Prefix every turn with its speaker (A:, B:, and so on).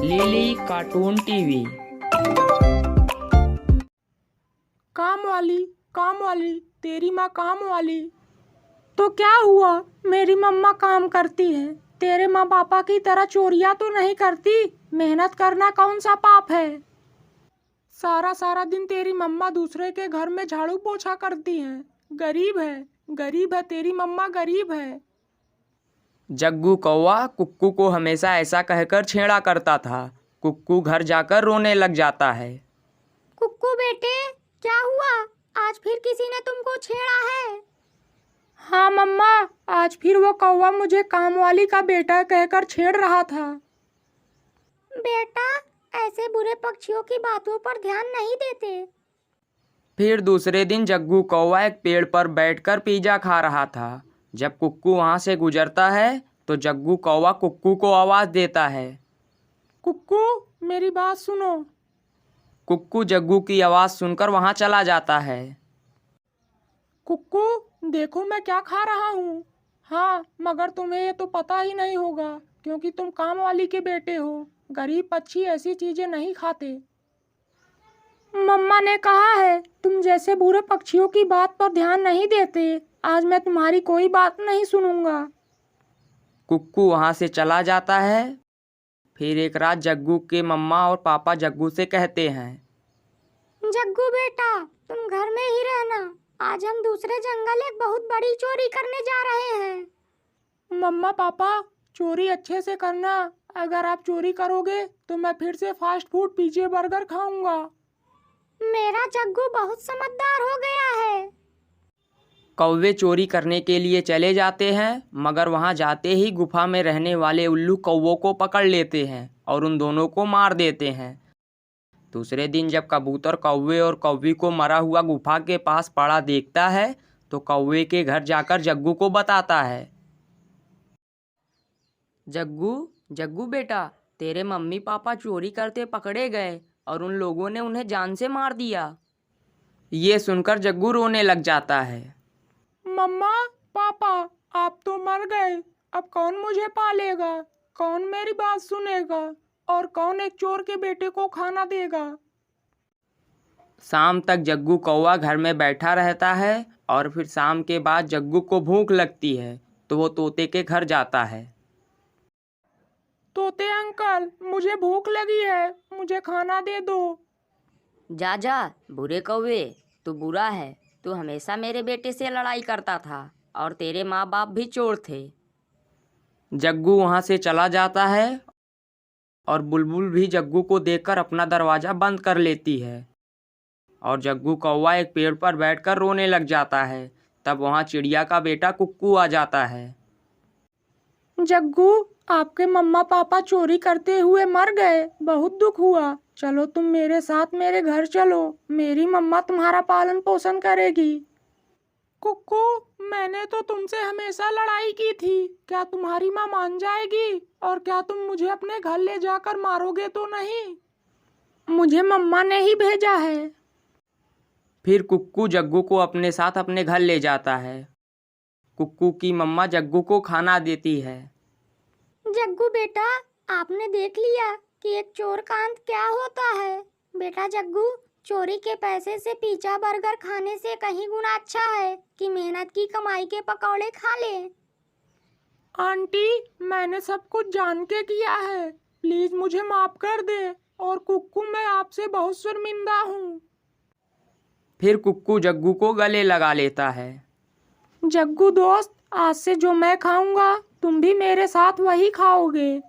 A: Lily cartoon TV.
B: काम वाली तेरी माँ काम वाली। तो क्या हुआ, मेरी मम्मा काम करती है, तेरे माँ पापा की तरह चोरियां तो नहीं करती। मेहनत करना कौन सा पाप है। सारा सारा दिन तेरी मम्मा दूसरे के घर में झाड़ू पोछा करती है। गरीब है तेरी मम्मा, गरीब है।
A: जग्गू कौवा कुक्कू को हमेशा ऐसा कहकर छेड़ा करता था। कुक्कू घर जाकर रोने लग जाता है।
C: कुक्कू बेटे, क्या हुआ? आज फिर किसी ने तुमको छेड़ा है?
B: हाँ मम्मा, आज फिर वो कौवा मुझे काम वाली का बेटा कहकर छेड़ रहा था।
C: बेटा, ऐसे बुरे पक्षियों की बातों पर ध्यान नहीं देते।
A: फिर दूसरे दिन जग्गू कौवा एक पेड़ पर बैठकर पिज़्ज़ा खा रहा था। जब कुक्कू वहाँ से गुजरता है तो जग्गू कौवा कुक्कू को आवाज़ देता है।
B: कुक्कू, मेरी बात सुनो।
A: कुक्कू जग्गू की आवाज़ सुनकर वहाँ चला जाता है।
B: कुक्कू, देखो मैं क्या खा रहा हूँ। हाँ, मगर तुम्हें ये तो पता ही नहीं होगा क्योंकि तुम काम वाली के बेटे हो। गरीब पक्षी ऐसी चीजें नहीं खाते। मम्मा ने कहा है तुम जैसे बुरे पक्षियों की बात पर ध्यान नहीं देते। आज मैं तुम्हारी कोई बात नहीं सुनूंगा।
A: कुक्कू वहाँ से चला जाता है। फिर एक रात जग्गू के मम्मा और पापा जग्गू से कहते हैं,
C: जग्गू बेटा, तुम घर में ही रहना। आज हम दूसरे जंगल एक बहुत बड़ी चोरी करने जा रहे हैं।
B: मम्मा पापा, चोरी अच्छे से करना। अगर आप चोरी करोगे तो मैं फिर से फास्ट फूड पिज़्ज़ा बर्गर खाऊंगा।
C: मेरा जग्गू बहुत समझदार हो गया है।
A: कौवे चोरी करने के लिए चले जाते हैं, मगर वहां जाते ही गुफा में रहने वाले उल्लू कौवों को पकड़ लेते हैं और उन दोनों को मार देते हैं। दूसरे दिन जब कबूतर कौवे और कौवी को मरा हुआ गुफा के पास पड़ा देखता है तो कौवे के घर जाकर जग्गू को बताता है। जग्गू बेटा, तेरे मम्मी पापा चोरी करते पकड़े गए और उन लोगों ने उन्हें जान से मार दिया। ये सुनकर जग्गू रोने लग जाता है।
B: मम्मा पापा, आप तो मर गए। अब कौन मुझे पालेगा, कौन मेरी बात सुनेगा और कौन एक चोर के बेटे को खाना देगा।
A: शाम तक जग्गू कौवा घर में बैठा रहता है और फिर शाम के बाद जग्गू को भूख लगती है तो वो तोते के घर जाता है।
B: तोते अंकल, मुझे भूख लगी है, मुझे खाना दे दो।
D: जा बुरे कौवे, तू बुरा है। तू हमेशा मेरे बेटे से लड़ाई करता था और तेरे माँ बाप भी चोर थे।
A: जग्गू वहाँ से चला जाता है और बुलबुल भी जग्गू को देखकर अपना दरवाज़ा बंद कर लेती है और जग्गू कौवा एक पेड़ पर बैठकर रोने लग जाता है। तब वहाँ चिड़िया का बेटा कुक्कू आ जाता है।
B: जग्गू, आपके मम्मा पापा चोरी करते हुए मर गए, बहुत दुख हुआ। चलो तुम मेरे साथ मेरे घर चलो, मेरी मम्मा तुम्हारा पालन पोषण करेगी। कुक्कू, मैंने तो तुमसे हमेशा लड़ाई की थी, क्या तुम्हारी माँ मान जाएगी? और क्या तुम मुझे अपने घर ले जाकर मारोगे तो नहीं? मुझे मम्मा ने ही भेजा है।
A: फिर कुक्कू जग्गू को अपने साथ अपने घर ले जाता है। कुक्कू की मम्मा जग्गू को खाना देती है।
C: जग्गू बेटा, आपने देख लिया कि एक चोर का अंत क्या होता है। बेटा जग्गू, चोरी के पैसे से पिज़्ज़ा बर्गर खाने से कहीं गुना अच्छा है कि मेहनत की कमाई के पकौड़े खा ले।
B: आंटी, मैंने सब कुछ जान के किया है, प्लीज मुझे माफ कर दे। और कुक्कू, मैं आपसे बहुत शर्मिंदा हूँ।
A: फिर कुक्कू जग्गू को गले लगा लेता है।
B: जग्गू दोस्त, आज से जो मैं खाऊंगा तुम भी मेरे साथ वही खाओगे।